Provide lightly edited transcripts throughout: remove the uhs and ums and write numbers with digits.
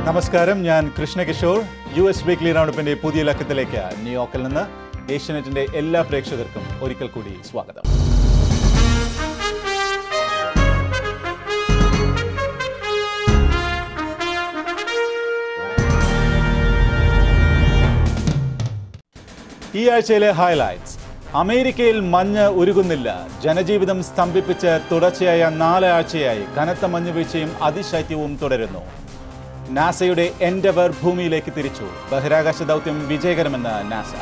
നമസ്കാരം, ഞാൻ Krishnakishore. US weekly റൗണ്ടപ്പിന്റെ പുതിയ ലക്കത്തിലേക്ക് ന്യൂയോർക്കിൽ നിന്ന് ഏഷ്യാനെറ്റിന്റെ എല്ലാ പ്രേക്ഷകർക്കും ഒരിക്കൽ കൂടി സ്വാഗതം. ഈ ആഴ്ചയിലെ ഹൈലൈറ്റ്സ്: അമേരിക്കയിൽ മഞ്ഞ് ഉരുകുന്നില്ല. ജനജീവിതം സ്തംഭിപ്പിച്ച് തുടർച്ചയായ 4 ആഴ്ചയായി കനത്ത മഞ്ഞുവീഴ്ചയും അതിശൈത്യവും തുടരുന്നു. നാസയുടെ എൻഡവർ ഭൂമിയിലേക്ക് തിരിച്ചു. ബഹിരാകാശ ദൗത്യം വിജയകരമെന്ന് നാസ.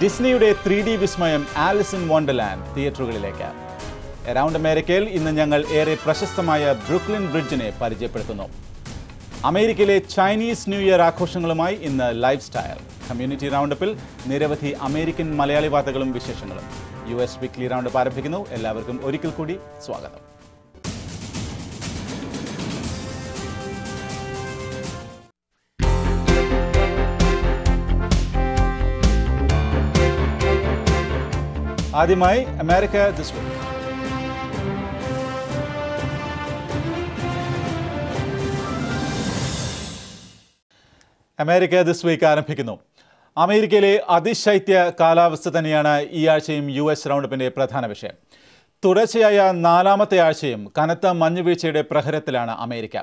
ഡിസ്നിയുടെ 3D വിസ്മയം ആലിസ് ഇൻ വണ്ടർലാൻഡ് തിയേറ്ററുകളിലേക്ക്. അറൗണ്ട് അമേരിക്കയിൽ ഇന്ന് ഞങ്ങൾ ഏറെ പ്രശസ്തമായ ബ്രൂക്ലിൻ ബ്രിഡ്ജിനെ പരിചയപ്പെടുത്തുന്നു. അമേരിക്കയിലെ ചൈനീസ് ന്യൂ ഇയർ ആഘോഷങ്ങളുമായി ഇന്ന് ലൈഫ് സ്റ്റൈൽ. കമ്മ്യൂണിറ്റി റൗണ്ടപ്പിൽ നിരവധി അമേരിക്കൻ മലയാളി വാർത്തകളും വിശേഷങ്ങളും. US വീക്ക്ലി റൗണ്ടപ്പ് ആരംഭിക്കുന്നു. എല്ലാവർക്കും ഒരിക്കൽ കൂടി സ്വാഗതം. ആദ്യമായി America this week. America this week ആരംഭിക്കുന്നു. അമേരിക്കയിലെ അതിശൈത്യ കാലാവസ്ഥ തന്നെയാണ് ഈ ആഴ്ചയും US റൗണ്ടപ്പിന്റെ പ്രധാന വിഷയം. തുടർച്ചയായ 4ാമത്തെ ആഴ്ചയും കനത്ത മഞ്ഞുവീഴ്ചയുടെ പ്രഹരത്തിലാണ് America.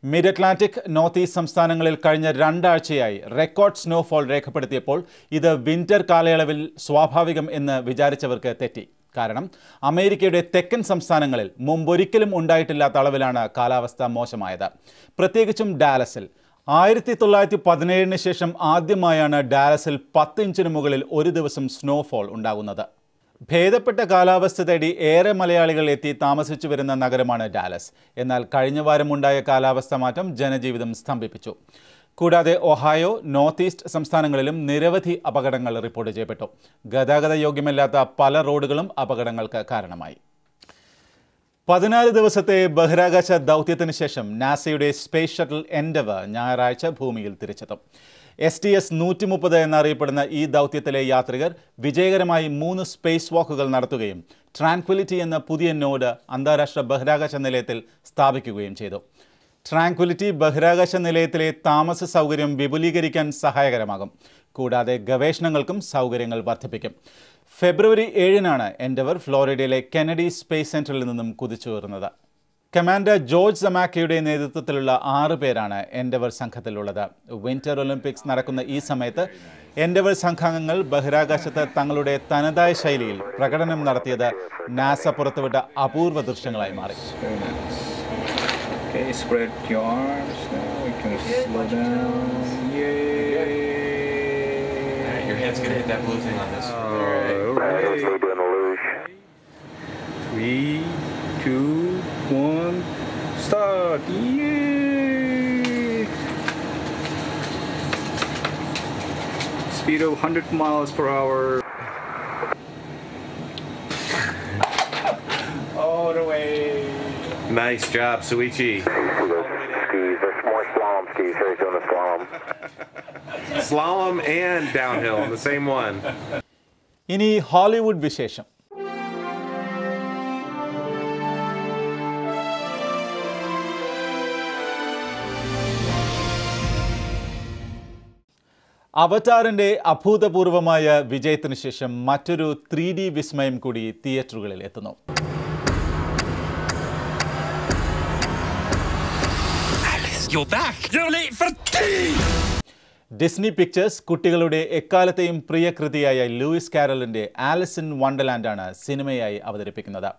Mid Atlantic, north east സംസ്ഥാനങ്ങളിൽ കഴിഞ്ഞ 2 ആഴ്ചയായി റെക്കോർഡ് സ്നോഫോൾ രേഖപ്പെടുത്തിയപ്പോൾ ഇത് വിന്റർ കാലയളവിൽ സ്വാഭാവികം എന്ന് വിചാരിച്ചവർക്ക് തെറ്റി. കാരണം അമേരിക്കയുടെ തെക്കൻ സംസ്ഥാനങ്ങളിൽ മുമ്പൊരിക്കലും ഉണ്ടായിട്ടില്ലാത്ത അളവിലാണ് കാലാവസ്ഥ മോശമായത്. പ്രത്യേകിച്ചും ഡാലസിൽ 1917 ശേഷം ആദ്യമായാണ് ഡാലസിൽ 10 ഇഞ്ചിന് മുകളിൽ ഒരു ദിവസം സ്നോഫോൾ ഉണ്ടാകുന്നത്. ഭേദപ്പെട്ട കാലാവസ്ഥ തേടി ഏറെ മലയാളികൾ എത്തി താമസിച്ചു വരുന്ന നഗരമാണ് ഡാലസ്. എന്നാൽ കഴിഞ്ഞ വാരമുണ്ടായ കാലാവസ്ഥ മാറ്റം ജനജീവിതം സ്തംഭിപ്പിച്ചു. കൂടാതെ ഒഹായോ, നോർത്ത് ഈസ്റ്റ് സംസ്ഥാനങ്ങളിലും നിരവധി അപകടങ്ങൾ റിപ്പോർട്ട് ചെയ്യപ്പെട്ടു. ഗതാഗത യോഗ്യമല്ലാത്ത പല റോഡുകളും അപകടങ്ങൾക്ക് കാരണമായി. 14 ദിവസത്തെ ബഹിരാകാശ ദൗത്യത്തിന് ശേഷം നാസയുടെ സ്പേസ് ഷട്ടിൽ എൻഡവർ ഞായറാഴ്ച ഭൂമിയിൽ തിരിച്ചെത്തും. STS-130 എന്നറിയപ്പെടുന്ന ഈ ദൗത്യത്തിലെ യാത്രികർ വിജയകരമായി 3 സ്പേസ് വാക്കുകൾ നടത്തുകയും ട്രാങ്ക്വിലിറ്റി എന്ന പുതിയ നോഡ് അന്താരാഷ്ട്ര ബഹിരാകാശ നിലയത്തിൽ സ്ഥാപിക്കുകയും ചെയ്തു. ട്രാങ്ക്വിലിറ്റി ബഹിരാകാശ നിലയത്തിലെ താമസ സൗകര്യം വിപുലീകരിക്കാൻ സഹായകരമാകും. കൂടാതെ ഗവേഷണങ്ങൾക്കും സൗകര്യങ്ങൾ വർദ്ധിപ്പിക്കും. ഫെബ്രുവരി 7-നാണ് എൻഡവർ ഫ്ലോറിഡയിലെ കെനഡി സ്പേസ് സെന്ററിൽ നിന്നും കുതിച്ചുയർന്നത്. കമാൻഡർ ജോർജ് സമാക്കയുടെ നേതൃത്വത്തിലുള്ള 6 പേരാണ് എൻഡവർ സംഘത്തിലുള്ളത്. വിന്റർ ഒളിമ്പിക്സ് നടക്കുന്ന ഈ സമയത്ത് എൻഡവർ സംഘാംഗങ്ങൾ ബഹിരാകാശത്ത് തങ്ങളുടെ തനതായ ശൈലിയിൽ പ്രകടനം നടത്തിയത് നാസ പുറത്തുവിട്ട അപൂർവ ദൃശ്യങ്ങളായി മാറി. Start! Yay! Speed of 100 miles per hour. All the way. Nice job, Suichi. Skis, they're more slalom skis. Harry's doing the slalom. Slalom and downhill on the same one. ഇനി ഹോളിവുഡ് വിശേഷം. അവതാറിന്റെ അഭൂതപൂർവമായ വിജയത്തിന് ശേഷം മറ്റൊരു 3D വിസ്മയം കൂടി തിയേറ്ററുകളിൽ എത്തുന്നു. Disney pictures കുട്ടികളുടെ എക്കാലത്തെയും പ്രിയകൃതിയായ ലൂയിസ് കാരലിന്റെ ആലിസ് ഇൻ വണ്ടർലാൻഡാണ് സിനിമയായി അവതരിപ്പിക്കുന്നത്.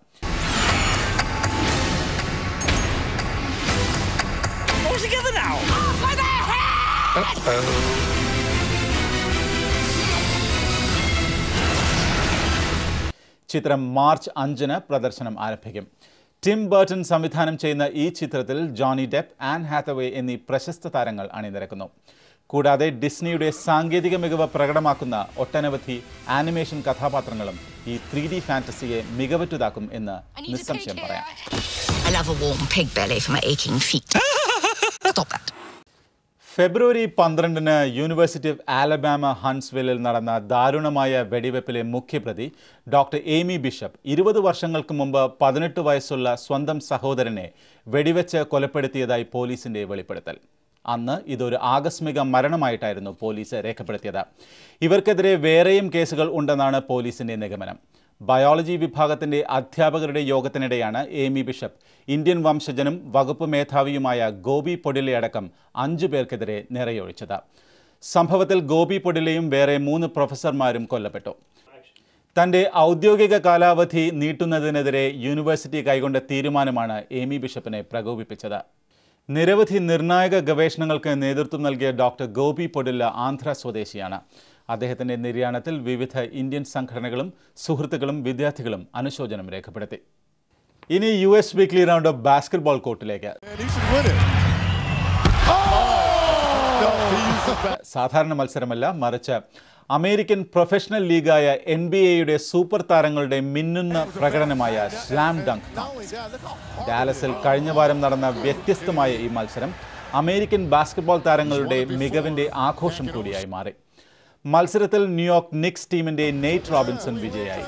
ചിത്രം മാർച്ച് 5-ന് പ്രദർശനം ആരംഭിക്കും. ടിം ബർട്ടൺ സംവിധാനം ചെയ്യുന്ന ഈ ചിത്രത്തിൽ ജോണി ഡെപ്പ്, ആൻ ഹാത്തവേ എന്നീ പ്രശസ്ത താരങ്ങൾ അണിനിരക്കുന്നു. കൂടാതെ ഡിസ്നിയുടെ സാങ്കേതിക മികവ് പ്രകടമാക്കുന്ന ഒട്ടനവധി ആനിമേഷൻ കഥാപാത്രങ്ങളും ഈ 3D ഫാന്റസിയെ മികവുറ്റതാക്കും എന്ന് നിസ്സംശയം പറയാം. ഫെബ്രുവരി 12-ന് യൂണിവേഴ്സിറ്റി ഓഫ് ആലബാമ ഹൺസ്വില്ലിൽ നടന്ന ദാരുണമായ വെടിവെപ്പിലെ മുഖ്യപ്രതി ഡോക്ടർ ഏമി ബിഷപ്പ് 20 വർഷങ്ങൾക്ക് മുമ്പ് 18 വയസ്സുള്ള സ്വന്തം സഹോദരനെ വെടിവെച്ച് കൊലപ്പെടുത്തിയതായി പോലീസിന്റെ വെളിപ്പെടുത്തൽ. അന്ന് ഇതൊരു ആകസ്മിക മരണമായിട്ടായിരുന്നു പോലീസ് രേഖപ്പെടുത്തിയത്. ഇവർക്കെതിരെ വേറെയും കേസുകൾ ഉണ്ടെന്നാണ് പോലീസിന്റെ നിഗമനം. ബയോളജി വിഭാഗത്തിന്റെ അധ്യാപകരുടെ യോഗത്തിനിടെയാണ് എമി ബിഷപ്പ് ഇന്ത്യൻ വംശജനും വകുപ്പ് മേധാവിയുമായ ഗോപി പൊഡിലയടക്കം 5 പേർക്കെതിരെ നിറയൊഴിച്ചത്. സംഭവത്തിൽ ഗോപി പൊഡിലയും വേറെ 3 പ്രൊഫസർമാരും കൊല്ലപ്പെട്ടു. തന്റെ ഔദ്യോഗിക കാലാവധി നീട്ടുന്നതിനെതിരെ യൂണിവേഴ്സിറ്റി കൈക്കൊണ്ട തീരുമാനമാണ് എമി ബിഷപ്പിനെ പ്രകോപിപ്പിച്ചത്. നിരവധി നിർണായക ഗവേഷണങ്ങൾക്ക് നേതൃത്വം നൽകിയ ഡോക്ടർ ഗോപി പൊഡില ആന്ധ്ര സ്വദേശിയാണ്. അദ്ദേഹത്തിന്റെ നിര്യാണത്തിൽ വിവിധ ഇന്ത്യൻ സംഘടനകളും സുഹൃത്തുക്കളും വിദ്യാർത്ഥികളും അനുശോചനം രേഖപ്പെടുത്തി. ഇനി US weekly round off basketball കോർട്ടിലേക്ക്. സാധാരണ മത്സരമല്ല, മറിച്ച് അമേരിക്കൻ പ്രൊഫഷണൽ ലീഗായ NBA സൂപ്പർ താരങ്ങളുടെ മിന്നുന്ന പ്രകടനമായ സ്ലാം ഡങ്ക്. ഡാലസിൽ കഴിഞ്ഞ വാരം നടന്ന വ്യത്യസ്തമായ ഈ മത്സരം അമേരിക്കൻ ബാസ്കറ്റ്ബോൾ താരങ്ങളുടെ മികവിന്റെ ആഘോഷം കൂടിയായി മാറി. മത്സരത്തിൽ ന്യൂയോർക്ക് നിക്സ് ടീമിന്റെ നെയ്റ്റ് റോബിൻസൺ വിജയായി.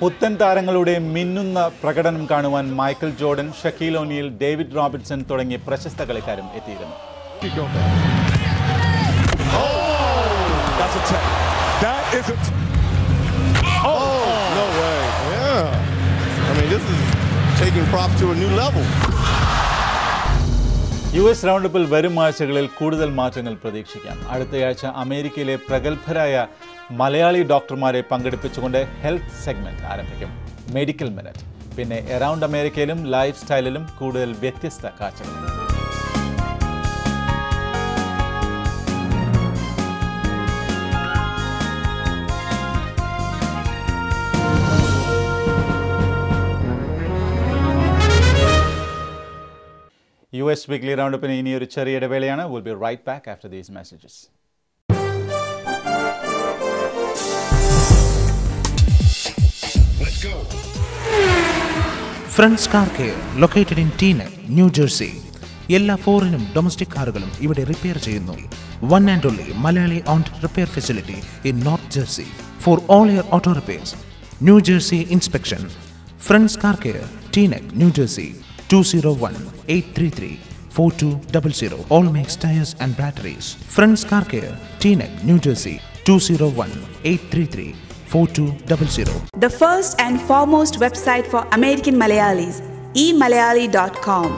പുത്തൻ താരങ്ങളുടെ മിന്നുന്ന പ്രകടനം കാണുവാൻ Michael Jordan, Shaquille O'Neal, David Robinson തുടങ്ങിയ പ്രശസ്ത കളിക്കാരും എത്തിയിരുന്നു. US റൗണ്ടപ്പിൽ വരും ആഴ്ചകളിൽ കൂടുതൽ മാറ്റങ്ങൾ പ്രതീക്ഷിക്കാം. അടുത്തയാഴ്ച അമേരിക്കയിലെ പ്രഗത്ഭരായ മലയാളി ഡോക്ടർമാരെ പങ്കെടുപ്പിച്ചുകൊണ്ട് ഹെൽത്ത് സെഗ്മെന്റ് ആരംഭിക്കും. Medical minute. പിന്നെ എറൗണ്ട് അമേരിക്കയിലും ലൈഫ് സ്റ്റൈലിലും കൂടുതൽ വ്യത്യസ്ത കാഴ്ചകൾ. US വീക്ക്ലി റൗണ്ടപ്പിന് ഇനിയൊരു ചെറിയ ഇടവേളയാണ്. We'll be right back after these messages. Let's go. Friends Car Care, located in Teaneck, New Jersey. എല്ലാ ഫോറിനും ഡൊമസ്റ്റിക് കാറുകളും ഇവിടെ റിപ്പയർ ചെയ്യുന്നു. One and only Malayali owned repair facility in North Jersey for all your auto repairs. New Jersey inspection. Friends Car Care, Teaneck, New Jersey. 201-833-4200. All makes tires and batteries. Friends Car Care, Teaneck, New Jersey. 201-833-4200. The first and foremost website for American Malayalis, emalayali.com.